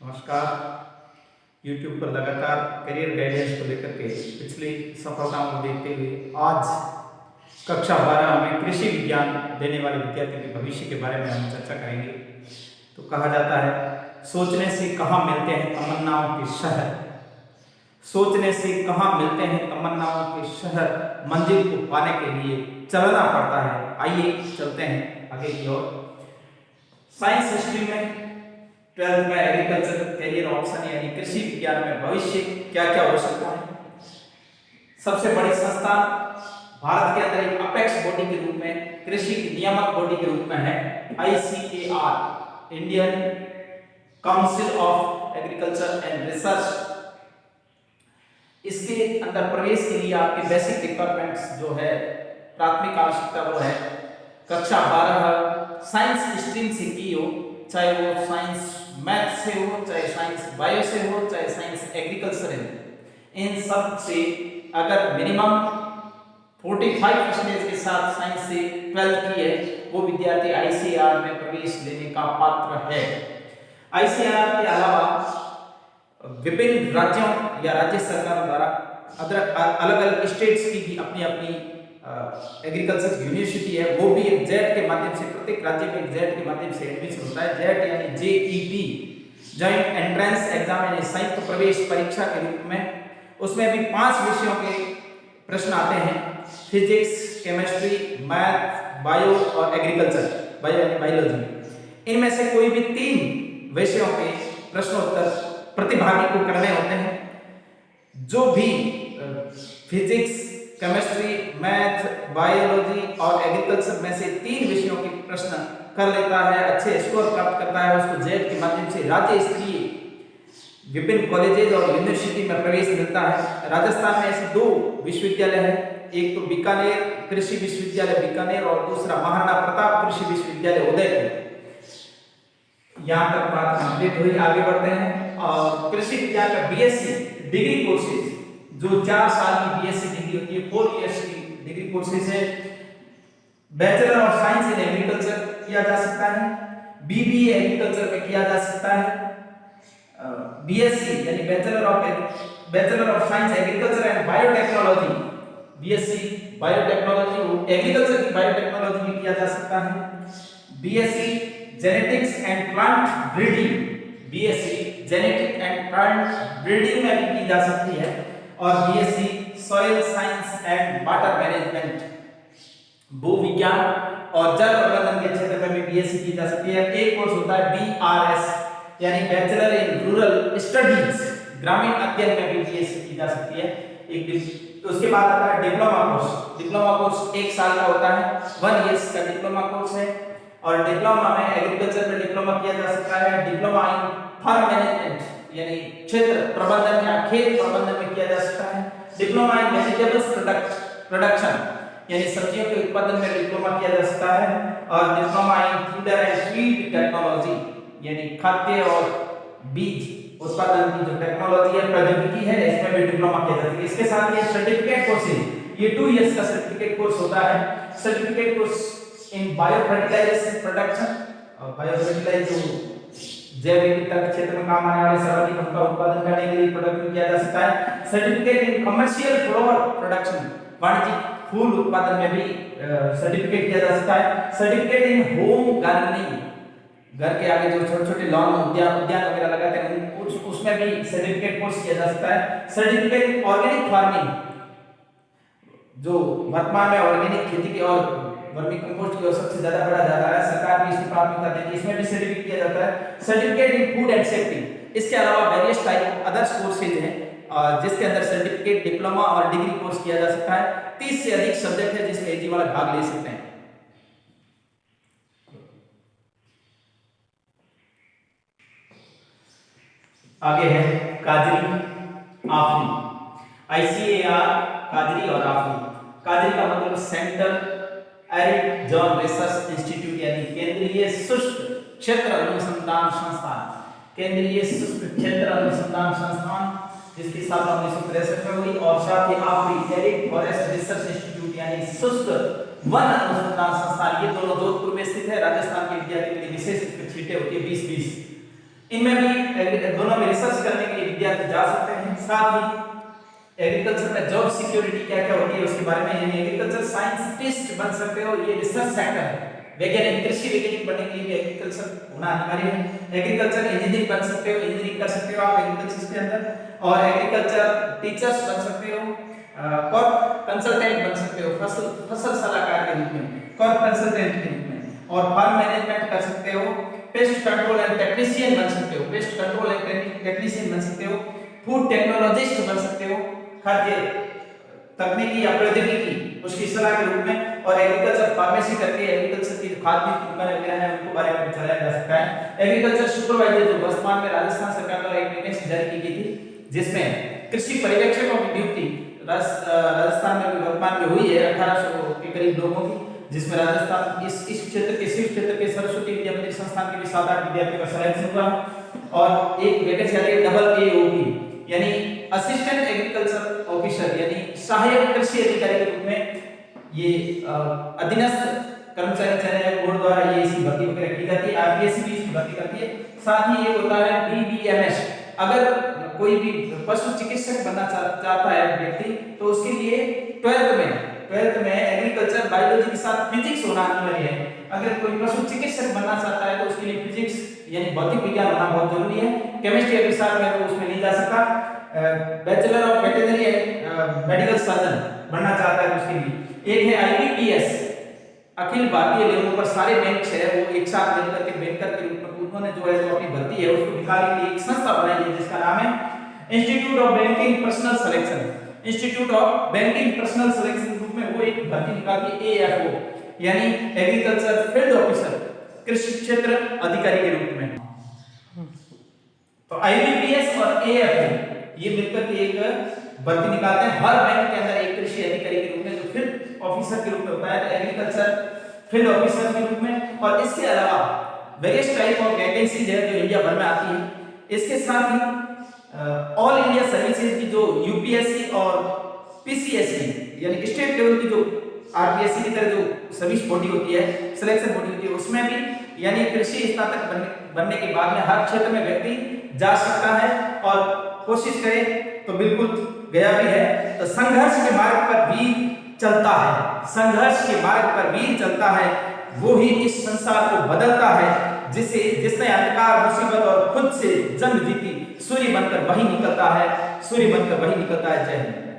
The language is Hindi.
नमस्कार। YouTube पर लगातार करियर गाइडेंस को लेकर के पिछली सफलताओं को देखते हुए आज कक्षा 12 में कृषि विज्ञान देने वाले विद्यार्थियों के भविष्य के बारे में हम चर्चा करेंगे। तो कहा जाता है, सोचने से कहाँ मिलते हैं तमन्नाओं के शहर, सोचने से कहाँ मिलते हैं तमन्नाओं के शहर, मंजिल को पाने के लिए चलना पड़ता है। आइए चलते हैं आगे की ओर। साइंस स्ट्रीम में 12th में एग्रीकल्चर करियर ऑप्शन यानी कृषि विज्ञान में भविष्य क्या क्या हो सकता है। सबसे बड़ी संस्था भारत के अंदर एक अपेक्स बॉडी के रूप में, कृषि की नियामक बॉडी के रूप में है ICAR, Indian council of agriculture and research. इसके अंदर प्रवेश के लिए आपके बेसिक रिक्वायरमेंट्स जो है, प्राथमिक आवश्यकता वो है कक्षा 12 साइंस स्ट्रीम से की हो, चाहे वो साइंस मैथ से हो, चाहे साइंस बायो से हो, चाहे साइंस एग्रीकल्चर है। इन सब से अगर मिनिमम 45% के साथ साइंस से 12th की है, वो विद्यार्थी ICAR में प्रवेश लेने का पात्र है। ICAR के अलावा विभिन्न राज्यों या राज्य सरकारों द्वारा अलग अलग स्टेट्स की भी अपनी अपनी एग्रीकल्चर यूनिवर्सिटी है, वो भी एक जेट के माध्यम से, प्रत्येक राज्य में एक जेट के माध्यम से एडमिशन होता है। जेट यानी JET, जॉइंट एंट्रेंस एग्जाम यानी संयुक्त प्रवेश परीक्षा के रूप में। उसमें भी 5 विषयों के प्रश्न आते हैं, फिजिक्स, केमिस्ट्री, मैथ, बायो और एग्रीकल्चर, बायो यानी बायोलॉजी। इनमें से कोई भी 3 विषयों के प्रश्नोत्तर प्रतिभागी को करने होते हैं। जो भी फिजिक्स, केमिस्ट्री, मैथ, बायोलॉजी और एग्रीकल्चर में से 3 विषयों के प्रश्न कर लेता है, अच्छे स्कोर प्राप्त करता है, उसको जेट के माध्यम से राज्य स्तरीय विभिन्न कॉलेजेज और यूनिवर्सिटी में प्रवेश मिलता है। राजस्थान में ऐसे 2 विश्वविद्यालय हैं, एक तो बीकानेर कृषि विश्वविद्यालय बीकानेर और दूसरा महाराणा प्रताप कृषि विश्वविद्यालय उदयपुर। यहाँ तक बात कंप्लीट हुई, आगे बढ़ते हैं। और कृषि विज्ञान में BSc डिग्री कोर्सेज, जो 4 साल की BSc डिग्री होती है, 4 इयर्स की डिग्री कोर्सेज है। Bachelor of science in agriculture किया जा सकता है, BBA एग्रीकल्चर में किया जा सकता है, BSc यानी bachelor of science agriculture and biotechnology, BSc biotechnology agriculture की बायोटेक्नोलॉजी में किया जा सकता है। BSc genetics and plant breeding, BSc genetic and plant breeding में भी की जा सकती है। और BSc soil science and water management, भू विज्ञान और जल प्रबंधन के क्षेत्र में भी BSc की जा सकती है। एक कोर्स होता है BRS यानी बैचलर इन रूरल स्टडीज, ग्रामीण अध्ययन में भी BSc की जा सकती है। एक उसके बाद आता है डिप्लोमा कोर्स। डिप्लोमा कोर्स 1 साल का होता है, 1 इयर्स का डिप्लोमा कोर्स है। और डिप्लोमा में एग्रीकल्चर में डिप्लोमा किया जा सकता है। डिप्लोमा इन फार्म मैनेजमेंट यानी क्षेत्र प्रबंधन या खेत प्रबंधन में किया जा सकता है। डिप्लोमा इन वेजिटेबल्स प्रोडक्शन यानी सब्जियों के उत्पादन में डिप्लोमा किया जा सकता है। और diploma in food and feed technology यानी खाद्य और बीज उत्पादन की जो टेक्नोलॉजी है, प्रौद्योगिकी है, इसमें भी डिप्लोमा किया जाता है। इसके साथ ये सर्टिफिकेट कोर्सेज, ये 2 इयर्स का सर्टिफिकेट कोर्स होता है। Certificate course in bio fertilization production, और बायो फर्टिलाइजेशन जैव विविधता के क्षेत्र में काम आने वाले सर्वाधिक का उत्पादन करने के लिए प्रोडक्ट किया जा सकता है। Certificate in commercial flower production, वाणिज्यिक फूल उत्पादन में भी सर्टिफिकेट किया जा सकता है। सर्टिफिकेट इन होम गार्डनिंग, घर के आगे जो छोटे-छोटे लॉन उद्यान वगैरह लगाते हैं, उसमें भी सर्टिफिकेट कोर्स किया जा सकता है। सर्टिफिकेट इन ऑर्गेनिक फार्मिंग, जो वर्तमान में ऑर्गेनिक खेती की और वर्मी कंपोस्ट की ओर सबसे ज्यादा बढ़ा जा रहा है, सरकार भी इसकी प्राथमिकता देती है, इसमें भी सर्टिफिकेट किया जाता है। Certificate in food and safety, इसके अलावा वेरियस टाइप अदर्स कोर्सेज हैं जिसके अंदर सर्टिफिकेट, डिप्लोमा और डिग्री कोर्स किया जा सकता है। 30 से अधिक सब्जेक्ट है जिसमें एजी वाला भाग ले सकते हैं। आगे है काजरी आफरी, ICAR काजरी और आफरी। काजरी का मतलब central arid zone research institute यानी केंद्रीय शुष्क क्षेत्र अनुसंधान संस्थान, केंद्रीय शुष्क क्षेत्र अनुसंधान संस्थान, जिसकी स्थापना 1963 में हुई। और साथ ही आफरी एरिड फॉरेस्ट रिसर्च इंस्टीट्यूट यानी शुष्क वन अनुसंधान संस्थान, ये दोनों जोधपुर में स्थित है। राजस्थान के विद्यार्थियों के लिए विशेष सीटें होती है 20-20। इनमें भी दोनों में रिसर्च करने के लिए विद्यार्थी जा सकते हैं। साथ ही एग्रीकल्चर में जॉब सिक्योरिटी क्या क्या होती है उसके बारे में, यानी एग्रीकल्चर साइंटिस्ट बन सकते हो, ये रिसर्च सेक्टर है। वैज्ञानिक, कृषि वैज्ञानिक बनने के लिए भी एग्रीकल्चर होना अनिवार्य है। एग्रीकल्चर इंजीनियरिंग बन सकते हो, इंजीनियरिंग कर सकते हो आप एग्रीकल्चर के अंदर, और एग्रीकल्चर टीचर्स बन सकते हो, क्रॉप कंसल्टेंट बन सकते हो, फसल सलाहकार के रूप में, क्रॉप कंसल्टेंट के रूप में, और फार्म मैनेजमेंट कर सकते हो, पेस्ट कंट्रोल एंड टेक्नीशियन बन सकते हो, पेस्ट कंट्रोल एंड टेक्नीशियन बन सकते हो, फूड टेक्नोलॉजिस्ट बन सकते हो, खाद्य तकनीकी या प्रौद्योगिकी उसकी सलाह के रूप में, और एग्रीकल्चर फार्मेसी करके एग्रीकल्चर की खाद बीज की दुकानें वगैरह हैं उनको बारे में भी चलाया जा सकता है। एग्रीकल्चर सुपरवाइजर जो वर्तमान में राजस्थान सरकार द्वारा एक वैकेंसी जारी की गई थी जिसमें कृषि पर्यवेक्षकों की नियुक्ति राजस्थान में भी वर्तमान में हुई है 1800 के करीब लोगों की, जिसमें राजस्थान इस क्षेत्र के शिव क्षेत्र के सरस्वती विद्या मंदिर संस्थान के भी 7-8 विद्यार्थियों का सिलेक्शन हुआ, और एक वैकेंसी आ रही है डबल AOP यानी असिस्टेंट एग्रीकल्चर ऑफिसर यानी सहायक कृषि अधिकारी के रूप में, ये अधीनस्थ कर्मचारी चयन बोर्ड द्वारा ये इसकी भर्ती वगैरह की जाती है। RPSC भी इसकी भर्ती करती है। साथ ही ये होता है BBMS, अगर कोई भी पशु चिकित्सक बनना चाहता है व्यक्ति तो उसके लिए 12th में एग्रीकल्चर बायोलॉजी के साथ फिजिक्स होना अनिवार्य है। अगर कोई पशु चिकित्सक बनना चाहता है तो उसके लिए फिजिक्स यानी भौतिक विज्ञान होना बहुत जरूरी है। केमिस्ट्री के साथ में तो उसमें नहीं जा सकता। Bachelor of veterinary and medical surgeon बनना चाहता है तो उसके लिए एक है IBPS, अखिल भारतीय लेवल पर सारे बैंक है वो एक साथ मिलकर के बैंकर के रूप में उन्होंने जो है जो अपनी भर्ती है उसको निकालने के लिए एक संस्था बनाई है जिसका नाम है institute of banking personal selection. Institute of banking personal selection group में वो एक भर्ती निकालती है AFO यानी एग्रीकल्चर फील्ड ऑफिसर, कृषि क्षेत्र अधिकारी के रूप में। तो IBPS और AFO ये मिलकर के एक भर्ती निकालते हैं हर बैंक के अंदर एक कृषि अधिकारी के रूप में जो फील्ड ऑफिसर के रूप में होता है, एग्रीकल्चर फील्ड ऑफिसर के रूप में। और इसके अलावा वेरियस टाइप ऑफ वैकेंसीज है जो इंडिया भर में आती है। इसके साथ ही ऑल इंडिया सर्विसेज की जो UPSC और PCSC यानी स्टेट लेवल की जो RPSC की तरह जो सर्विस बॉडी होती है, सिलेक्शन बॉडी होती है, उसमें भी यानी कृषि स्नातक बनने के बाद में हर क्षेत्र में व्यक्ति जा सकता है और कोशिश करे तो बिल्कुल गया भी है। तो संघर्ष के मार्ग पर वीर चलता है, संघर्ष के मार्ग पर वीर चलता है, वो ही इस संसार को बदलता है, जिसने अंधकार मुसीबत और खुद से जंग जीती, सूर्य बनकर वही निकलता है, सूर्य बनकर वही निकलता है। जय हिंद।